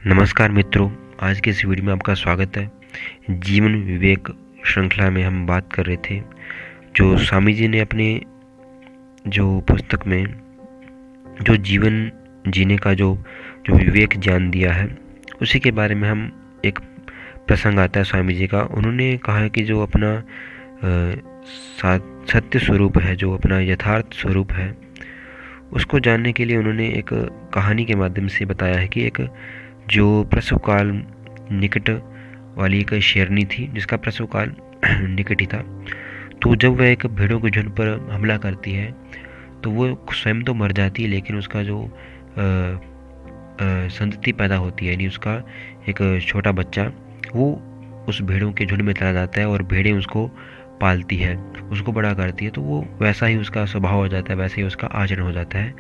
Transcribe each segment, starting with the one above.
नमस्कार मित्रों, आज के इस वीडियो में आपका स्वागत है। जीवन विवेक श्रृंखला में हम बात कर रहे थे जो स्वामी जी ने अपने जो पुस्तक में जो जीवन जीने का जो जो विवेक ज्ञान दिया है, उसी के बारे में हम एक प्रसंग आता है स्वामी जी का। उन्होंने कहा है कि जो अपना सत्य स्वरूप है, जो अपना यथार्थ स्वरूप है, उसको जानने के लिए उन्होंने एक कहानी के माध्यम से बताया है कि एक जो प्रसव काल निकट वाली एक शेरनी थी, जिसका प्रसव काल निकट ही था। तो जब वह एक भेड़ों के झुंड पर हमला करती है तो वो स्वयं तो मर जाती है, लेकिन उसका जो संतति पैदा होती है, यानी उसका एक छोटा बच्चा, वो उस भेड़ों के झुंड में चला जाता है और भेड़ें उसको पालती है, उसको बड़ा करती है। तो वो वैसा ही उसका स्वभाव हो जाता है, वैसे ही उसका आचरण हो जाता है।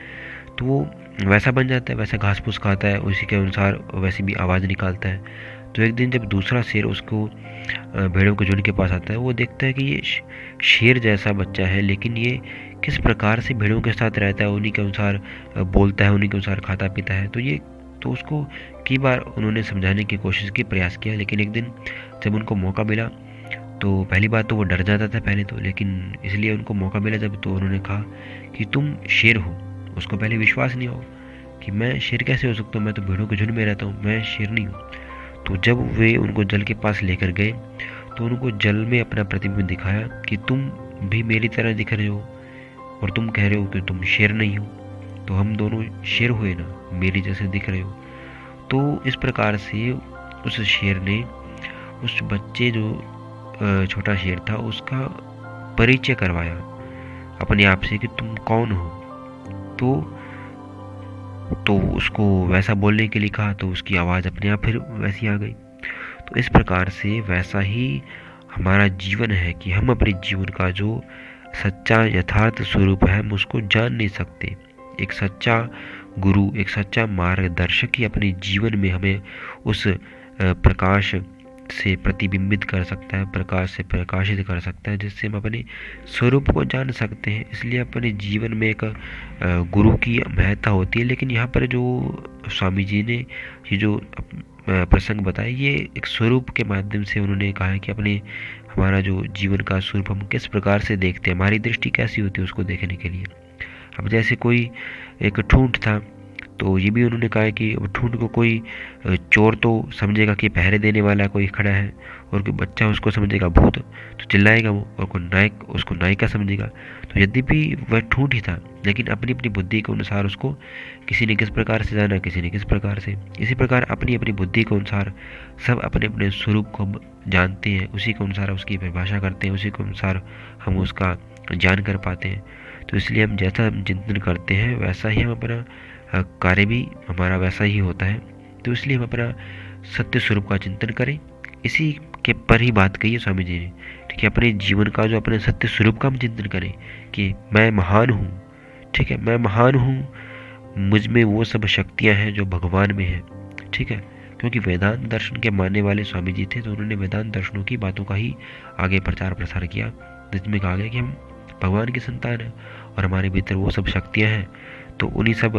तो वो वैसा बन जाता है, वैसा घास फूस खाता है, उसी के अनुसार वैसी भी आवाज़ निकालता है। तो एक दिन जब दूसरा शेर उसको भेड़ों के झुंड के पास आता है, वो देखता है कि ये शेर जैसा बच्चा है, लेकिन ये किस प्रकार से भेड़ों के साथ रहता है, उन्हीं के अनुसार बोलता है, उन्हीं के अनुसार खाता पीता है। तो उसको कई बार उन्होंने समझाने की कोशिश की, प्रयास किया, लेकिन एक दिन जब उनको मौका मिला तो पहली बात तो वो डर जाता था पहले तो, लेकिन इसलिए उनको मौका मिला जब, तो उन्होंने कहा कि तुम शेर हो। उसको पहले विश्वास नहीं हो कि मैं शेर कैसे हो सकता हूँ, मैं तो भेड़ों के झुंड में रहता हूँ, मैं शेर नहीं हूँ। तो जब वे उनको जल के पास लेकर गए तो उनको जल में अपना प्रतिबिंब दिखाया कि तुम भी मेरी तरह दिख रहे हो और तुम कह रहे हो कि तुम शेर नहीं हो, तो हम दोनों शेर हुए ना, मेरी जैसे दिख रहे हो। तो इस प्रकार से उस शेर ने उस बच्चे जो छोटा शेर था, उसका परिचय करवाया अपने आप से कि तुम कौन हो। तो उसको वैसा बोलने के लिए कहा, तो उसकी आवाज़ अपने आप फिर वैसी आ गई। तो इस प्रकार से वैसा ही हमारा जीवन है कि हम अपने जीवन का जो सच्चा यथार्थ स्वरूप है, हम उसको जान नहीं सकते। एक सच्चा गुरु, एक सच्चा मार्गदर्शक ही अपने जीवन में हमें उस प्रकाश से प्रतिबिंबित कर सकता है, प्रकाश से प्रकाशित कर सकता है, जिससे हम अपने स्वरूप को जान सकते हैं। इसलिए अपने जीवन में एक गुरु की महत्ता होती है। लेकिन यहाँ पर जो स्वामी जी ने ये जो प्रसंग बताया, ये एक स्वरूप के माध्यम से उन्होंने कहा है कि अपने हमारा जो जीवन का स्वरूप हम किस प्रकार से देखते हैं, हमारी दृष्टि कैसी होती है उसको देखने के लिए। अब जैसे कोई एक ठूंठ था, तो ये भी उन्होंने कहा है कि ठूंठ को कोई चोर तो समझेगा कि पहरे देने वाला कोई खड़ा है, और कोई बच्चा उसको समझेगा भूत, तो चिल्लाएगा वो, और कोई नायक उसको नायिका समझेगा। तो यद्यपि वह ठूंठ ही था, लेकिन अपनी अपनी बुद्धि के अनुसार उसको किसी ने किस प्रकार से जाना, किसी ने किस प्रकार से। इसी प्रकार अपनी अपनी बुद्धि के अनुसार सब अपने अपने स्वरूप को जानते हैं, उसी के अनुसार उसकी परिभाषा करते हैं, उसी के अनुसार हम उसका ज्ञान कर पाते हैं। तो इसलिए हम जैसा चिंतन करते हैं वैसा ही हम अपना कार्य भी हमारा वैसा ही होता है। तो इसलिए हम अपना सत्य स्वरूप का चिंतन करें। इसी के पर ही बात कही है स्वामी जी ने, ठीक है। अपने जीवन का जो अपने सत्य स्वरूप का हम चिंतन करें कि मैं महान हूँ, ठीक है, मैं महान हूँ, मुझ में वो सब शक्तियाँ हैं जो भगवान में है, ठीक है। क्योंकि वेदांत दर्शन के मानने वाले स्वामी जी थे, तो उन्होंने वेदांत दर्शनों की बातों का ही आगे प्रचार प्रसार किया, जिसमें कहा गया कि हम भगवान की संतान हैं और हमारे भीतर वो सब शक्तियाँ हैं। तो उन्हीं सब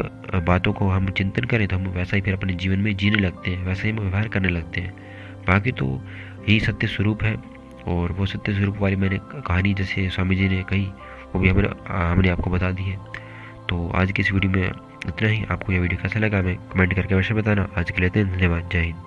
बातों को हम चिंतन करें तो हम वैसा ही फिर अपने जीवन में जीने लगते हैं, वैसा ही हम व्यवहार करने लगते हैं। बाकी तो यही सत्य स्वरूप है। और वो सत्य स्वरूप वाली मैंने कहानी जैसे स्वामी जी ने कही, वो भी हमने आपको बता दी है। तो आज की इस वीडियो में इतना ही। आपको यह वीडियो कैसा लगा हमें कमेंट करके अवश्य बताना। आज के लिए धन्यवाद। जय हिंद।